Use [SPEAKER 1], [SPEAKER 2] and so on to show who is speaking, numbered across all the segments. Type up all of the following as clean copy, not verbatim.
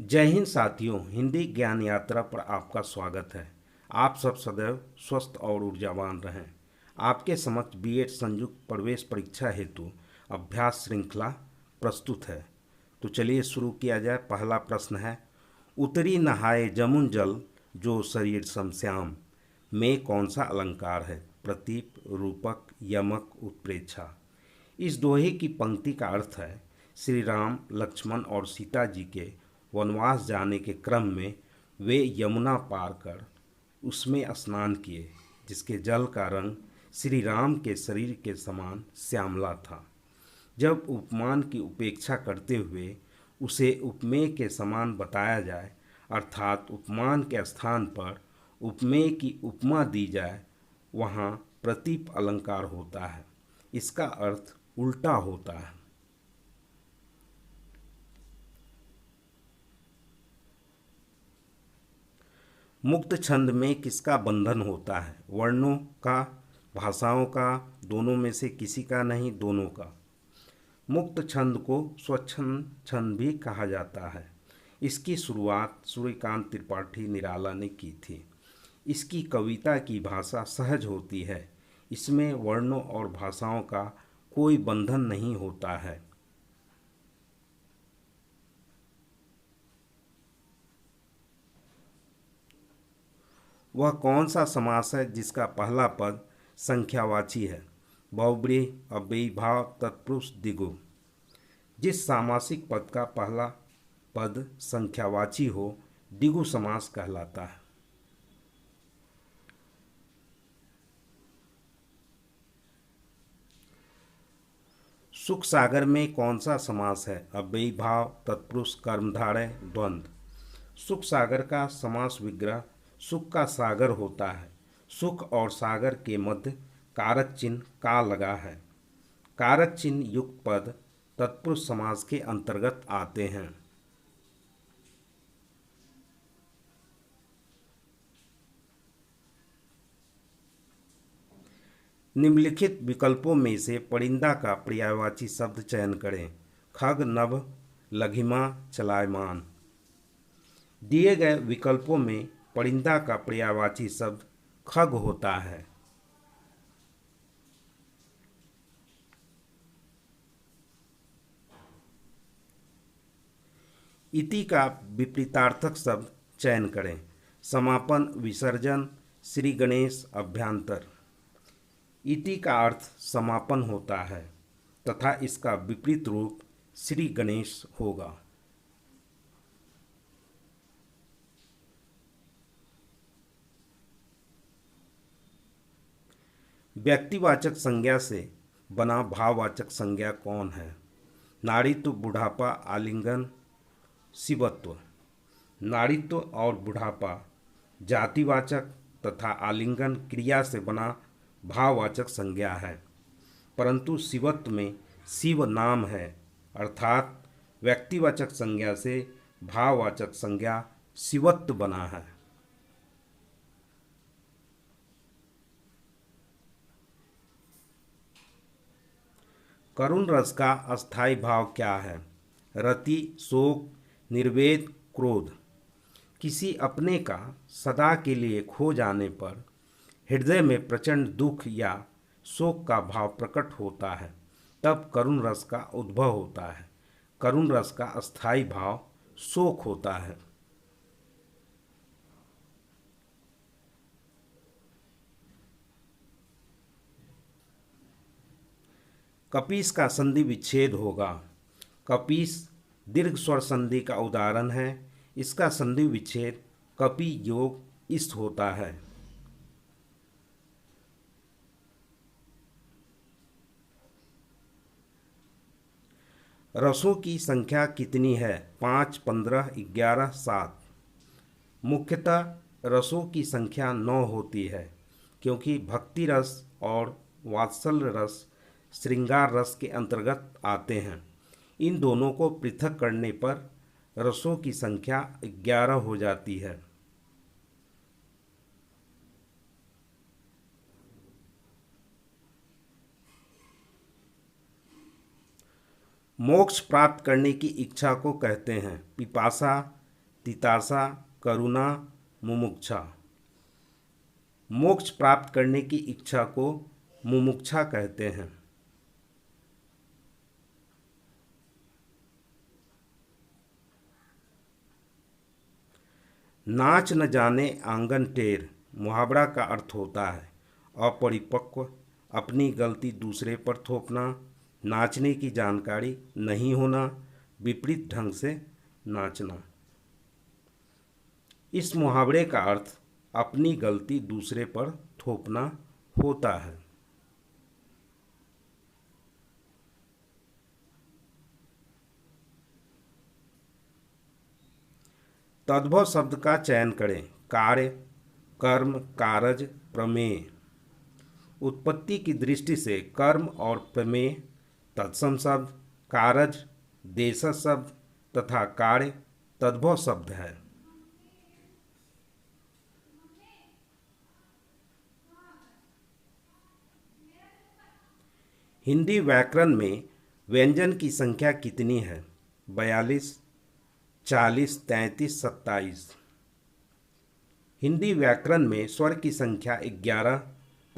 [SPEAKER 1] जय हिंद साथियों, हिंदी ज्ञान यात्रा पर आपका स्वागत है। आप सब सदैव स्वस्थ और ऊर्जावान रहें। आपके समक्ष बीएड संयुक्त प्रवेश परीक्षा हेतु अभ्यास श्रृंखला प्रस्तुत है। तो चलिए शुरू किया जाए। पहला प्रश्न है, उतरी नहाए जमुन जल जो शरीर समश्याम में कौन सा अलंकार है? प्रतीप, रूपक, यमक, उत्प्रेक्षा। इस दोहे की पंक्ति का अर्थ है, श्री राम, लक्ष्मण और सीता जी के वनवास जाने के क्रम में वे यमुना पार कर उसमें स्नान किए, जिसके जल का रंग श्री राम के शरीर के समान श्यामला था। जब उपमान की उपेक्षा करते हुए उसे उपमेय के समान बताया जाए, अर्थात उपमान के स्थान पर उपमेय की उपमा दी जाए, वहाँ प्रतीप अलंकार होता है। इसका अर्थ उल्टा होता है। मुक्त छंद में किसका बंधन होता है? वर्णों का, भाषाओं का, दोनों में से किसी का नहीं, दोनों का। मुक्त छंद को स्वच्छंद छंद भी कहा जाता है। इसकी शुरुआत सूर्यकांत त्रिपाठी निराला ने की थी। इसकी कविता की भाषा सहज होती है। इसमें वर्णों और भाषाओं का कोई बंधन नहीं होता है। वह कौन सा समास है जिसका पहला पद संख्यावाची है? बहुब्रीहि, अव्ययीभाव, तत्पुरुष, द्विगु। जिस सामासिक पद का पहला पद संख्यावाची हो, द्विगु समास कहलाता है। सुख सागर में कौन सा समास है? अव्ययीभाव, तत्पुरुष, कर्मधारय, द्वंद्व। सुख सागर का समास विग्रह सुख का सागर होता है। सुख और सागर के मध्य कारक चिन्ह का लगा है। कारक चिन्ह युक्त पद तत्पुरुष समास के अंतर्गत आते हैं। निम्नलिखित विकल्पों में से परिंदा का पर्यायवाची शब्द चयन करें। खग, नभ, लघिमा, चलायमान। दिए गए विकल्पों में परिंदा का पर्यायवाची शब्द खग होता है। इति का विपरीतार्थक शब्द चयन करें। समापन, विसर्जन, श्री गणेश, अभ्यंतर। इति का अर्थ समापन होता है तथा इसका विपरीत रूप श्री गणेश होगा। व्यक्तिवाचक संज्ञा से बना भाववाचक संज्ञा कौन है? नारीत्व, बुढ़ापा, आलिंगन, शिवत्व। नारीत्व और बुढ़ापा जातिवाचक तथा आलिंगन क्रिया से बना भाववाचक संज्ञा है, परंतु शिवत्व में शिव नाम है, अर्थात व्यक्तिवाचक संज्ञा से भाववाचक संज्ञा शिवत्व बना है। करुण रस का अस्थायी भाव क्या है? रति, शोक, निर्वेद, क्रोध। किसी अपने का सदा के लिए खो जाने पर हृदय में प्रचंड दुख या शोक का भाव प्रकट होता है, तब करुण रस का उद्भव होता है। करुण रस का अस्थायी भाव शोक होता है। कपीस का संधि विच्छेद होगा। कपीस दीर्घ स्वर संधि का उदाहरण है। इसका संधि विच्छेद कपि योग इष्ट होता है। रसों की संख्या कितनी है? 5, 15, 11, 7। मुख्यतः रसों की संख्या 9 होती है, क्योंकि भक्ति रस और वात्सल्य रस श्रृंगार रस के अंतर्गत आते हैं। इन दोनों को पृथक करने पर रसों की संख्या 11 हो जाती है। मोक्ष प्राप्त करने की इच्छा को कहते हैं पिपासा, तितासा, करुणा, मुमुक्षा। मोक्ष प्राप्त करने की इच्छा को मुमुक्षा कहते हैं। नाच न जाने आंगन टेढ़ मुहावरा का अर्थ होता है अपरिपक्व, अपनी गलती दूसरे पर थोपना, नाचने की जानकारी नहीं होना, विपरीत ढंग से नाचना। इस मुहावरे का अर्थ अपनी गलती दूसरे पर थोपना होता है। तद्भव शब्द का चयन करें। कार्य, कर्म, कारज, प्रमेय। उत्पत्ति की दृष्टि से कर्म और प्रमेय तत्सम शब्द, कारज देशज शब्द तथा कार्य तद्भव शब्द है। हिंदी व्याकरण में व्यंजन की संख्या कितनी है? 42, 40, 33, 27। हिंदी व्याकरण में स्वर की संख्या 11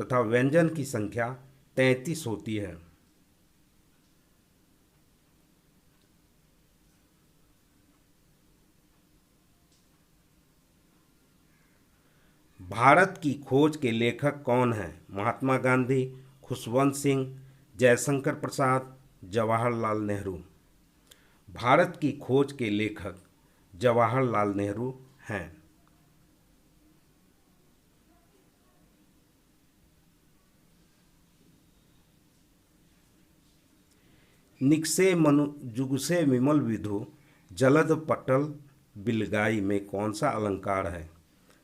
[SPEAKER 1] तथा व्यंजन की संख्या 33 होती है। भारत की खोज के लेखक कौन हैं? महात्मा गांधी, खुशवंत सिंह, जयशंकर प्रसाद, जवाहरलाल नेहरू। भारत की खोज के लेखक जवाहरलाल नेहरू हैं। निकसे मनु जुगसे विमल विधु जलद पटल बिलगाई में कौन सा अलंकार है?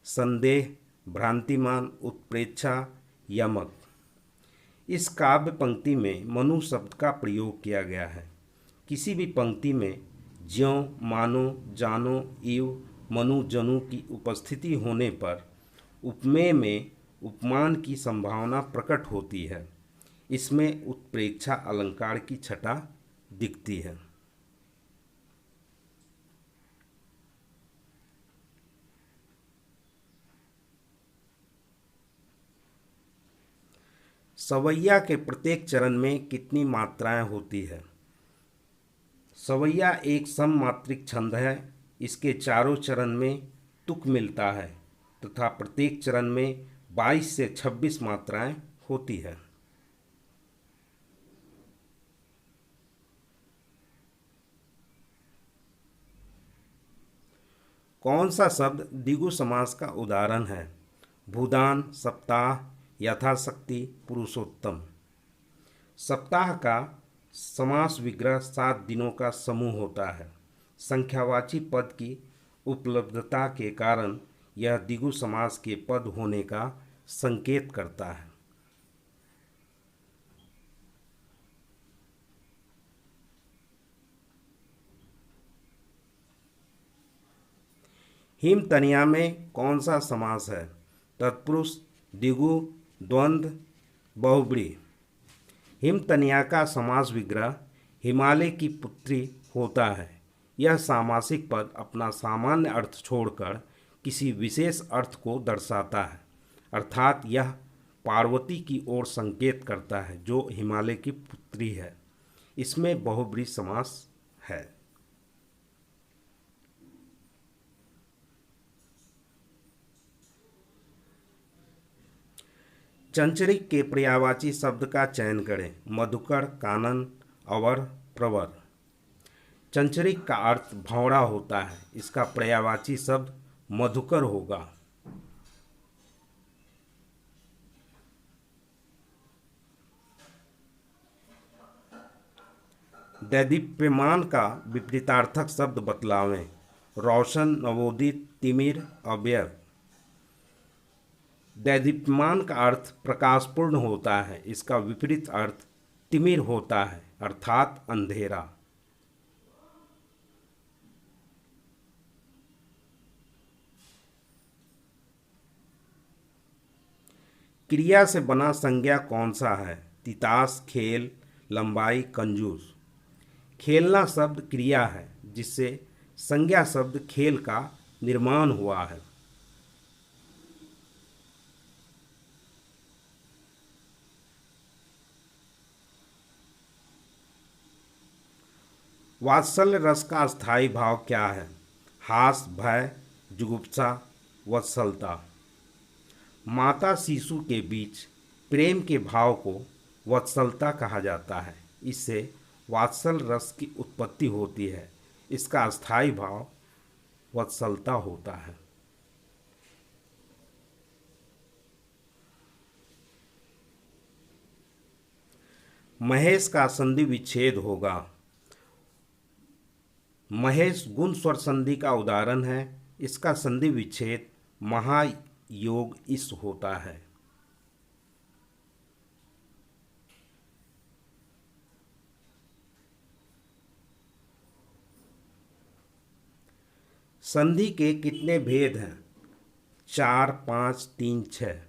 [SPEAKER 1] संदेह, भ्रांतिमान, उत्प्रेक्षा, यमक। इस काव्य पंक्ति में मनु शब्द का प्रयोग किया गया है। किसी भी पंक्ति में ज्यों, मानो, जानो, इव, मनु, जनु की उपस्थिति होने पर उपमेय में उपमान की संभावना प्रकट होती है। इसमें उत्प्रेक्षा अलंकार की छटा दिखती है। सवैया के प्रत्येक चरण में कितनी मात्राएं होती है? सवैया एक सममात्रिक छंद है। इसके चारों चरण में तुक मिलता है तथा प्रत्येक चरण में 22 से 26 मात्राएं होती है। कौन सा शब्द द्विगु समास का उदाहरण है? भूदान, सप्ताह, यथाशक्ति, पुरुषोत्तम। सप्ताह का समास विग्रह 7 दिनों का समूह होता है। संख्यावाची पद की उपलब्धता के कारण यह द्विगु समास के पद होने का संकेत करता है। हिमतनिया में कौन सा समास है? तत्पुरुष, द्विगु, द्वंद्व, बहुब्री। हिमतनिया का समास विग्रह हिमालय की पुत्री होता है। यह सामासिक पद अपना सामान्य अर्थ छोड़कर किसी विशेष अर्थ को दर्शाता है, अर्थात यह पार्वती की ओर संकेत करता है जो हिमालय की पुत्री है। इसमें बहुब्री समास है। चंचरिक के पर्यायवाची शब्द का चयन करें। मधुकर, कानन, अवर, प्रवर। चंचरिक का अर्थ भौरा होता है। इसका पर्यायवाची शब्द मधुकर होगा। दैदीप्यमान का विपरीतार्थक शब्द बतलावें। रोशन, नवोदित, तिमिर, अव्यय। दैदीप्यमान का अर्थ प्रकाशपूर्ण होता है। इसका विपरीत अर्थ तिमिर होता है, अर्थात अंधेरा। क्रिया से बना संज्ञा कौन सा है? तितास, खेल, लंबाई, कंजूस। खेलना शब्द क्रिया है जिससे संज्ञा शब्द खेल का निर्माण हुआ है। वात्सल्य रस का स्थायी भाव क्या है? हास, भय, जुगुप्सा, वत्सलता। माता शिशु के बीच प्रेम के भाव को वत्सलता कहा जाता है। इससे वात्सल रस की उत्पत्ति होती है। इसका स्थायी भाव वत्सलता होता है। महेश का संधि विच्छेद होगा। महेश गुण स्वर संधि का उदाहरण है। इसका संधि विच्छेद महायोग इस होता है। संधि के कितने भेद हैं? 4, 5, 3, 6।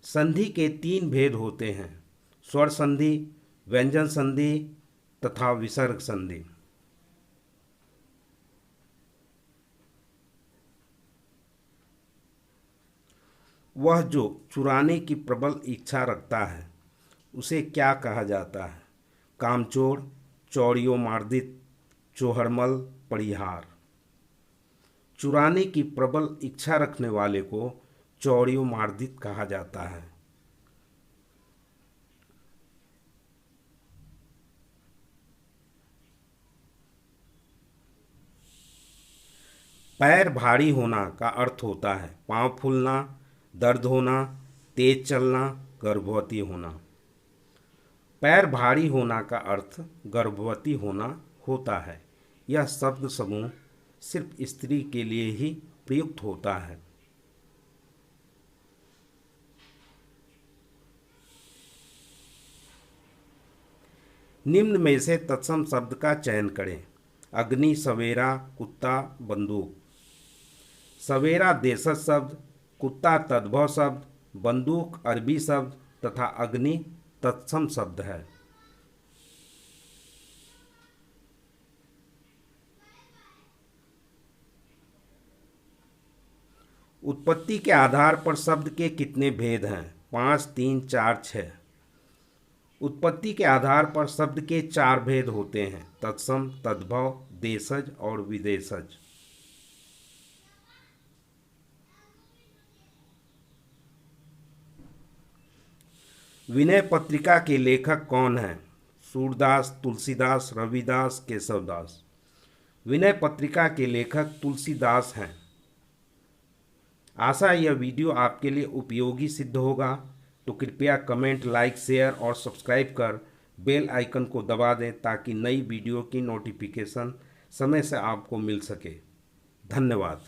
[SPEAKER 1] संधि के 3 भेद होते हैं: स्वर संधि, व्यंजन संधि तथा विसर्ग संधि। वह जो चुराने की प्रबल इच्छा रखता है उसे क्या कहा जाता है? कामचोर, चौड़ियों मार्दित, चोहरमल, परिहार। चुराने की प्रबल इच्छा रखने वाले को चौड़ियों मार्दित कहा जाता है। पैर भारी होना का अर्थ होता है पांव फूलना, दर्द होना, तेज चलना, गर्भवती होना। पैर भारी होना का अर्थ गर्भवती होना होता है। यह शब्द समूह सिर्फ स्त्री के लिए ही प्रयुक्त होता है। निम्न में से तत्सम शब्द का चयन करें: अग्नि, सवेरा, कुत्ता, बंदूक। सवेरा देशज शब्द, कुत्ता तद्भव शब्द, बंदूक अरबी शब्द तथा अग्नि तत्सम शब्द है। उत्पत्ति के आधार पर शब्द के कितने भेद हैं? 5, 3, 4, 6। उत्पत्ति के आधार पर शब्द के 4 भेद होते हैं: तत्सम, तद्भव, देशज और विदेशज। विनय पत्रिका के लेखक कौन हैं? सूरदास, तुलसीदास, रविदास, केशवदास। विनय पत्रिका के लेखक तुलसीदास हैं। आशा यह वीडियो आपके लिए उपयोगी सिद्ध होगा, तो कृपया कमेंट, लाइक, शेयर और सब्सक्राइब कर बेल आइकन को दबा दें ताकि नई वीडियो की नोटिफिकेशन समय से आपको मिल सके। धन्यवाद।